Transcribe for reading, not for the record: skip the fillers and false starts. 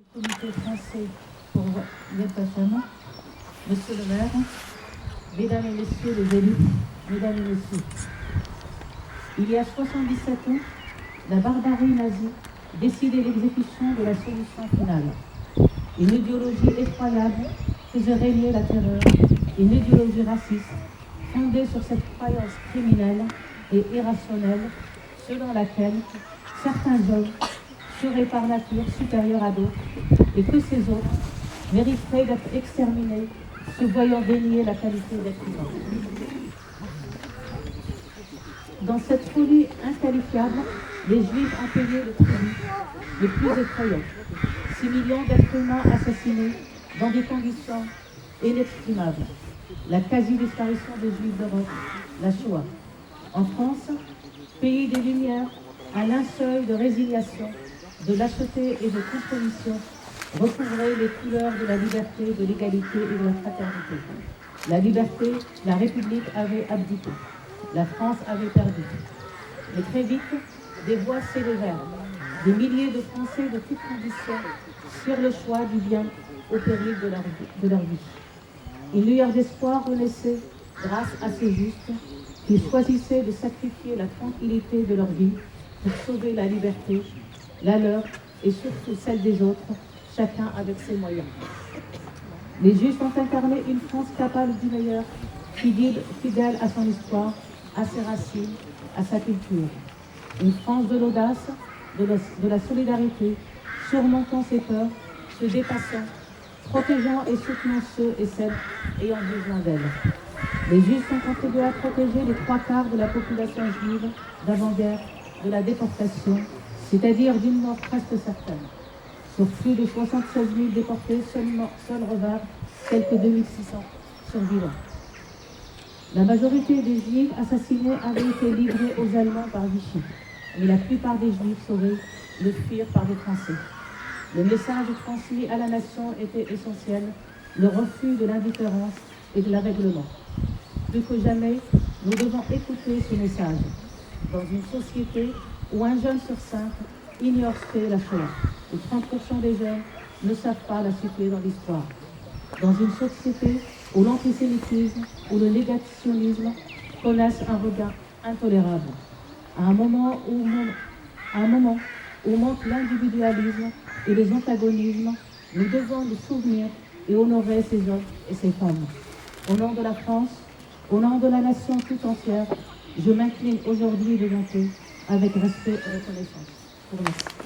Comité français pour l'État-Femme, Monsieur le maire, Mesdames et Messieurs les élus, Mesdames et Messieurs, il y a 77 ans, la barbarie nazie décidait l'exécution de la solution finale. Une idéologie effroyable faisait régner la terreur, une idéologie raciste fondée sur cette croyance criminelle et irrationnelle selon laquelle certains hommes seraient par nature supérieurs à d'autres et que ces autres mériteraient d'être exterminés se voyant dénier la qualité d'être humain. Dans cette folie inqualifiable, les Juifs ont payé le tribut le plus effrayant. 6 millions d'êtres humains assassinés dans des conditions inexprimables. La quasi-disparition des Juifs d'Europe, la Shoah. En France, pays des Lumières, à l'inseuil de résignation, de lâcheté et de compromission, recouvrait les couleurs de la liberté, de l'égalité et de la fraternité. La liberté, la République avait abdiqué. La France avait perdu. Mais très vite, des voix s'élevèrent. Des milliers de Français de toutes conditions sur le choix du bien au péril de leur vie. Une lueur d'espoir renaissait grâce à ces justes qui choisissaient de sacrifier la tranquillité de leur vie pour sauver la liberté, la leur et surtout celle des autres, chacun avec ses moyens. Les Juifs ont incarné une France capable du meilleur, fidèle à son histoire, à ses racines, à sa culture. Une France de l'audace, de la solidarité, surmontant ses peurs, se dépassant, protégeant et soutenant ceux et celles ayant besoin d'elle. Les Juifs ont contribué à protéger les 3/4 de la population juive d'avant-guerre de la déportation, c'est-à-dire d'une mort presque certaine. Sur plus de 76 000 déportés, seuls revinrent quelques 2600 survivants. La majorité des Juifs assassinés avaient été livrés aux Allemands par Vichy, mais la plupart des Juifs sauvés le firent par les Français. Le message transmis à la nation était essentiel, le refus de l'indifférence et de l'aveuglement. Plus que jamais, nous devons écouter ce message. Dans une société où un jeune sur 5 ignore ce qu'est la Shoah, où 30% des jeunes ne savent pas la situer dans l'histoire. Dans une société où l'antisémitisme ou le négationnisme connaissent un regain intolérable. À un moment où monte l'individualisme et les antagonismes, nous devons nous souvenir et honorer ces hommes et ces femmes. Au nom de la France, au nom de la nation tout entière, je m'incline aujourd'hui devant eux avec respect et reconnaissance. Je vous remercie.